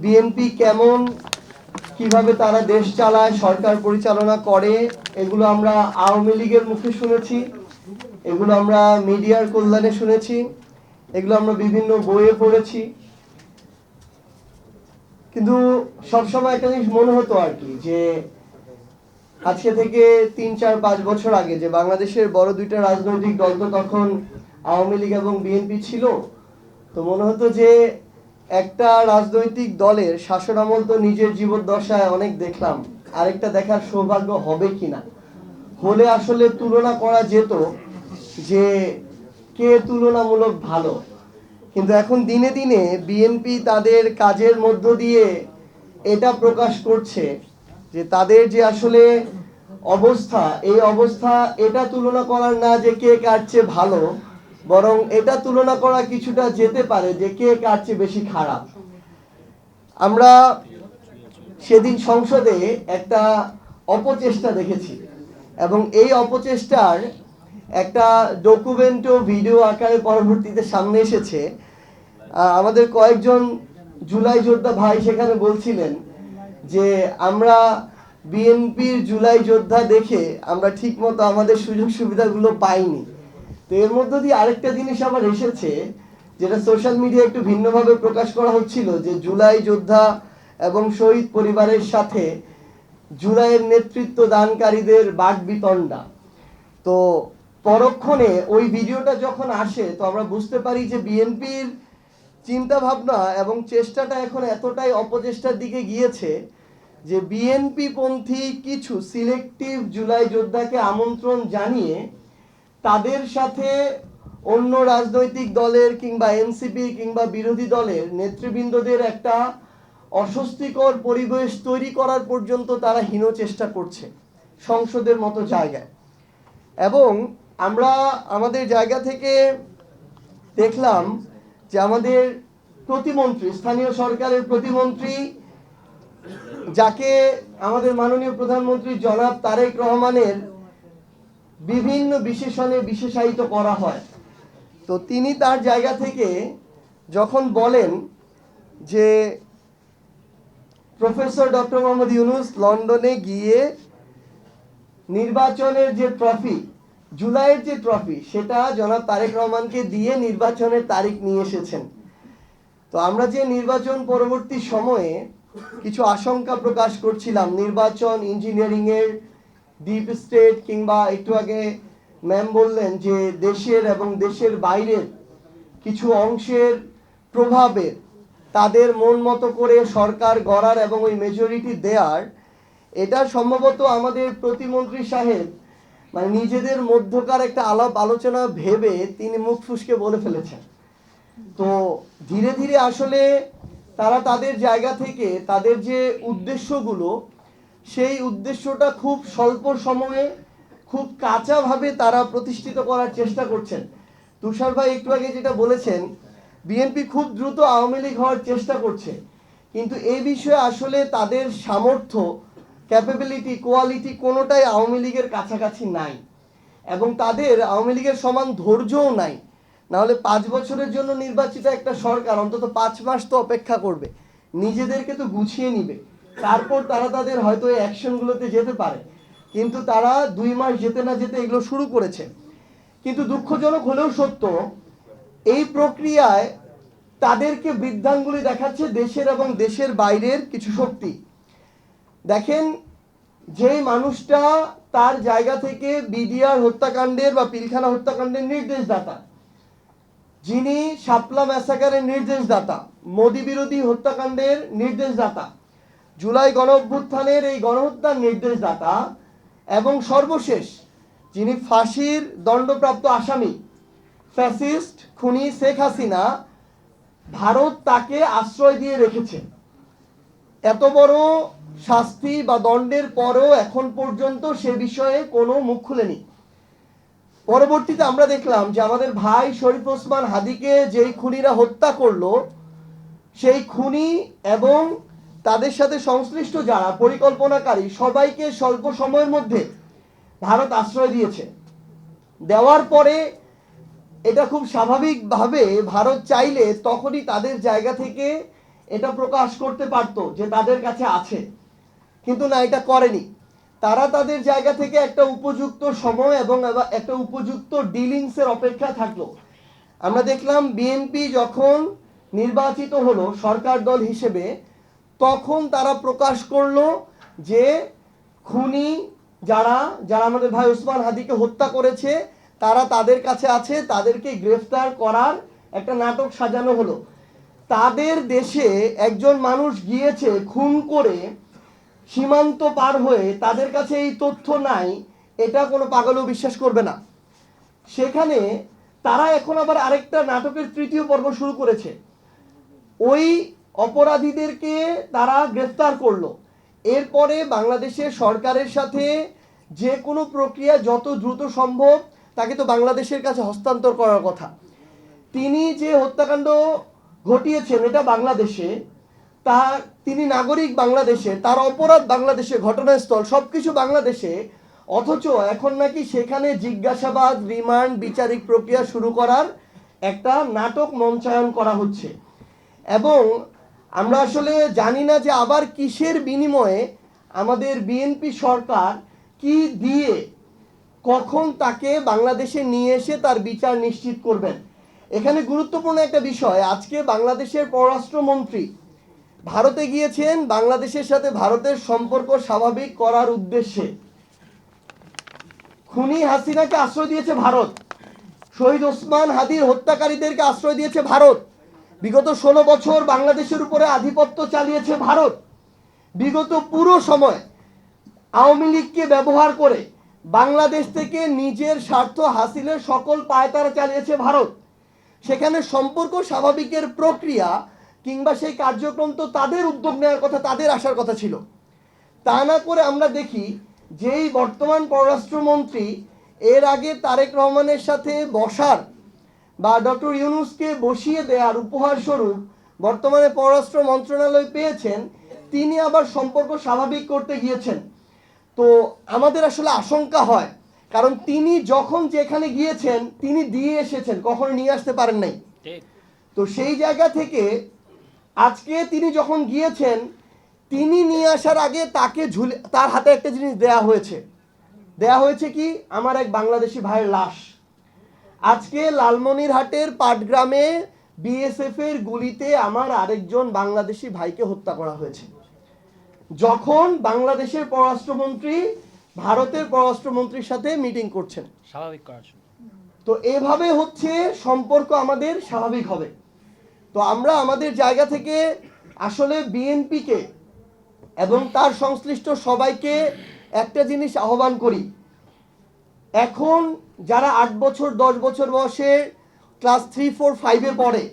BNP কেমন, কিভাবে তারা দেশ চালায়, সরকার পরিচালনা করে, এগুলো আমরা আওয়ামী লীগের মুখে শুনেছি, এগুলো আমরা মিডিয়ার কল্যাণে শুনেছি, এগুলো আমরা বিভিন্ন বইয়ে পড়েছি। কিন্তু সবসময় একটা জিনিস মনে হতো আর কি, যে আজকে থেকে ৩-৪-৫ বছর আগে যে বাংলাদেশের বড় দুইটা রাজনৈতিক দল তো তখন আওয়ামী লীগ এবং বিএনপি ছিল, তো মনে হতো যে একটা রাজনৈতিক দলের শাসনামল তো নিজের জীবদ্দশায় অনেক দেখলাম, আরেকটা দেখার সৌভাগ্য হবে কিনা, হলে আসলে তুলনা করা যেত যে কে তুলনামূলক ভালো। কিন্তু এখন দিনে দিনে বিএনপি তাদের কাজের মধ্য দিয়ে এটা প্রকাশ করছে যে তাদের যে আসলে অবস্থা, এই অবস্থা এটা তুলনা করার না যে কে কার চেয়ে ভালো, বরং এটা তুলনা করা কিছুটা যেতে পারে যে কে কার চেয়ে বেশি খারাপ। আমরা সেদিন সংসদে একটা অপচেষ্টা দেখেছি এবং এই অপচেষ্টার একটা ডকুমেন্টও ভিডিও আকারে পরবর্তীতে সামনে এসেছে। আমাদের কয়েকজন জুলাই যোদ্ধা ভাই সেখানে বলছিলেন যে আমরা বিএনপির জুলাই যোদ্ধা দেখে আমরা ঠিকমতো আমাদের সুযোগ সুবিধাগুলো পাইনি। তো এর মধ্য দিয়ে আরেকটা জিনিস আবার এসেছে, যেটা সোশ্যাল মিডিয়া একটু ভিন্নভাবে প্রকাশ করা হচ্ছিল, যে জুলাই যোদ্ধা এবং শহীদ পরিবারের সাথে জুলাইয়ের নেতৃত্ব দানকারীদের বাকবিতণ্ডা। তো পরক্ষণে ওই ভিডিওটা যখন আসে তো আমরা বুঝতে পারি যে বিএনপির চিন্তা ভাবনা এবং চেষ্টাটা এখন এতটাই অপচেষ্টার দিকে গিয়েছে যে বিএনপি পন্থী কিছু সিলেক্টিভ জুলাই যোদ্ধাকে আমন্ত্রণ জানিয়ে তাদের সাথে অন্য রাজনৈতিক দলের কিংবা এনসিপি কিংবা বিরোধী দলের নেতৃবৃন্দদের একটা অস্বস্তিকর পরিবেশ তৈরি করার পর্যন্ত তারা হীন চেষ্টা করছে সংসদের মতো জায়গায়। এবং আমরা আমাদের জায়গা থেকে দেখলাম যে আমাদের প্রতিমন্ত্রী, স্থানীয় সরকারের প্রতিমন্ত্রী, যাকে আমাদের মাননীয় প্রধানমন্ত্রী জনাব তারেক রহমানের বিভিন্ন বিশেষণে বিশেষায়িত করা হয়, তো তিনি তার জায়গা থেকে যখন বলেন যে প্রফেসর ডক্টর মোহাম্মদ ইউনূস লন্ডনে গিয়ে নির্বাচনের যে ট্রফি, জুলাইয়ের যে ট্রফি, সেটা জনাব তারেক রহমানকে দিয়ে নির্বাচনের তারিখ নিয়ে এসেছেন। তো আমরা যে নির্বাচন পরবর্তী সময়ে কিছু আশঙ্কা প্রকাশ করছিলাম, নির্বাচন ইঞ্জিনিয়ারিং এর ডিপ স্টেট, কিংবা একটু আগে ম্যাম বললেন যে দেশের এবং দেশের বাইরের কিছু অংশের প্রভাবে তাদের মন মতো করে সরকার গড়ার এবং ওই মেজরিটি দেওয়ার, এটা সম্ভবত আমাদের প্রতিমন্ত্রী সাহেব মানে নিজেদের মধ্যকার একটা আলাপ আলোচনা ভেবে তিনি মুখ ফুসকে বলে ফেলেছেন। তো ধীরে ধীরে আসলে তারা তাদের জায়গা থেকে তাদের যে উদ্দেশ্যগুলো, সেই উদ্দেশ্যটা খুব স্বল্প সময়ে খুব কাঁচাভাবে তারা প্রতিষ্ঠিত করার চেষ্টা করছেন। তুষার ভাই একটু আগে যেটা বলেছেন, বিএনপি খুব দ্রুত আওয়ামী লীগ হওয়ার চেষ্টা করছে, কিন্তু এই বিষয়ে আসলে তাদের সামর্থ্য, ক্যাপাবিলিটি, কোয়ালিটি কোনোটাই আওয়ামী লীগের কাছাকাছি নাই এবং তাদের আওয়ামী লীগের সমান ধৈর্যও নাই। নাহলে 5 বছরের জন্য নির্বাচিত একটা সরকার অন্তত 5 মাস তো অপেক্ষা করবে, নিজেদেরকে তো গুছিয়ে নিবে, তারপর তারা তাদের হয়তো এই অ্যাকশনগুলোতে যেতে পারে। কিন্তু তারা 2 মাস যেতে না যেতে এগুলো শুরু করেছে। কিন্তু দুঃখজনক হলেও সত্য, এই প্রক্রিয়ায় তাদেরকে বৃদ্ধাঙ্গুলি দেখাচ্ছে দেশের এবং দেশের বাইরের কিছু শক্তি। দেখেন, যে মানুষটা তার জায়গা থেকে বিডিআর হত্যাকাণ্ডের বা পিলখানা হত্যাকাণ্ডের নির্দেশদাতা, যিনি শাপলা ম্যাসাকারের নির্দেশদাতা, মোদী বিরোধী হত্যাকাণ্ডের নির্দেশদাতা, জুলাই গণঅভ্যুত্থানের এই গণহত্যার নির্দেশদাতা, এবং সর্বশেষ যিনি ফাঁসির দণ্ডপ্রাপ্ত আসামি ফ্যাসিস্ট খুনি শেখ হাসিনা, ভারত তাকে আশ্রয় দিয়ে রেখেছে। এত বড় শাস্তি বা দণ্ডের পরও এখন পর্যন্ত সে বিষয়ে কোনো মুখ খুলেনি। পরবর্তীতে আমরা দেখলাম যে আমাদের ভাই শরীফ ওসমান হাদিকে যেই খুনিরা হত্যা করলো, সেই খুনি এবং তাদের সাথে সংশ্লিষ্ট যারা পরিকল্পনাকারী সবাইকে স্বল্প সময়ের মধ্যে ভারত আশ্রয় দিয়েছে। দেওয়ার পরে এটা খুব স্বাভাবিকভাবে ভারত চাইলে তখনই তাদের জায়গা থেকে এটা প্রকাশ করতে পারতো যে তাদের কাছে আছে, কিন্তু না, এটা করেনি। তারা তাদের জায়গা থেকে একটা উপযুক্ত সময় এবং একটা উপযুক্ত ডিলিংসের অপেক্ষা থাকলো। আমরা দেখলাম বিএনপি যখন নির্বাচিত হলো সরকার দল হিসেবে, তখন তারা প্রকাশ করলো যে খুনি যারা যারা আমাদের ভাই ওসমান হাদিকে হত্যা করেছে তারা তাদের কাছে আছে, তাদেরকে গ্রেফতার করার একটা নাটক সাজানো হলো। তাদের দেশে একজন মানুষ গিয়েছে খুন করে সীমান্ত পার হয়ে, তাদের কাছে এই তথ্য নাই, এটা কোনো পাগলও বিশ্বাস করবে না। সেখানে তারা এখন আবার আরেকটা নাটকের তৃতীয় পর্ব শুরু করেছে। ওই অপরাধীদেরকে তারা গ্রেফতার করলো, এরপরে বাংলাদেশের সরকারের সাথে যে কোনো প্রক্রিয়া যত দ্রুত সম্ভব তাকে তো বাংলাদেশের কাছে হস্তান্তর করার কথা। তিনি যে হত্যাকাণ্ড ঘটিয়েছেন এটা বাংলাদেশে, তিনি নাগরিক বাংলাদেশে, তার অপরাধ বাংলাদেশে, ঘটনাস্থল সবকিছু বাংলাদেশে, অথচ এখন নাকি সেখানে জিজ্ঞাসাবাদ, রিমান্ড, বিচারিক প্রক্রিয়া শুরু করার একটা নাটক মঞ্চায়ন করা হচ্ছে। এবং আমরা আসলে জানি না যে আবার কিসের বিনিময়ে আমাদের বিএনপি সরকার কি দিয়ে কখন তাকে বাংলাদেশে নিয়ে এসে তার বিচার নিশ্চিত করবেন। এখানে গুরুত্বপূর্ণ একটা বিষয়, আজকে বাংলাদেশের পররাষ্ট্রমন্ত্রী ভারতে গিয়েছেন বাংলাদেশের সাথে ভারতের সম্পর্ক স্বাভাবিক করার উদ্দেশ্যে। খুনি হাসিনাকে আশ্রয় দিয়েছে ভারত, শহীদ ওসমান হাদির হত্যাকারীদেরকে আশ্রয় দিয়েছে ভারত, বিগত 16 বছর বাংলাদেশের উপরে আধিপত্য চালিয়েছে ভারত, বিগত পুরো সময় আওয়ামী লীগকে ব্যবহার করে বাংলাদেশ থেকে নিজের স্বার্থ হাসিলের সকল পায়তারা চালিয়েছে ভারত। সেখানে সম্পর্ক স্বাভাবিকের প্রক্রিয়া কিংবা সেই কার্যক্রম তো তাদের উদ্যোগ নেওয়ার কথা, তাদের আসার কথা ছিল। তা না করে আমরা দেখি যেই বর্তমান পররাষ্ট্রমন্ত্রী এর আগে তারেক রহমানের সাথে বসার বা ডক্টর ইউনূসকে বসিয়ে দেওয়ার উপহার স্বরূপ বর্তমানে পররাষ্ট্র মন্ত্রণালয় পেয়েছেন, তিনি আবার সম্পর্ক স্বাভাবিক করতে গিয়েছেন। তো আমাদের আসলে আশঙ্কা হয়, কারণ তিনি যখন যেখানে গিয়েছেন তিনি দিয়ে এসেছেন, কখনো নিয়ে আসতে পারেন নাই। তো সেই জায়গা থেকে আজকে তিনি যখন গিয়েছেন, তিনি নিয়ে আসার আগে তাকে তার হাতে একটা জিনিস দেয়া হয়েছে কি, আমার এক বাংলাদেশি ভাইয়ের লাশ। আজকে লালমনিরহাটের পাটগ্রামে বিএসএফ এর গুলিতে আমার আরেকজন বাংলাদেশি ভাইকে হত্যা করা হয়েছে, যখন বাংলাদেশের পররাষ্ট্রমন্ত্রী ভারতের পররাষ্ট্রমন্ত্রীর সাথে মিটিং করছেন স্বাভাবিক করার জন্য। তো এভাবে হচ্ছে সম্পর্ক আমাদের স্বাভাবিক হবে। তো আমরা আমাদের জায়গা থেকে আসলে বিএনপিকে এবং তার সংশ্লিষ্ট সবাইকে একটা জিনিস আহ্বান করি, এখন যারা 8 বছর 10 বছর বয়সে ক্লাস 3, 4, 5-এ পড়ে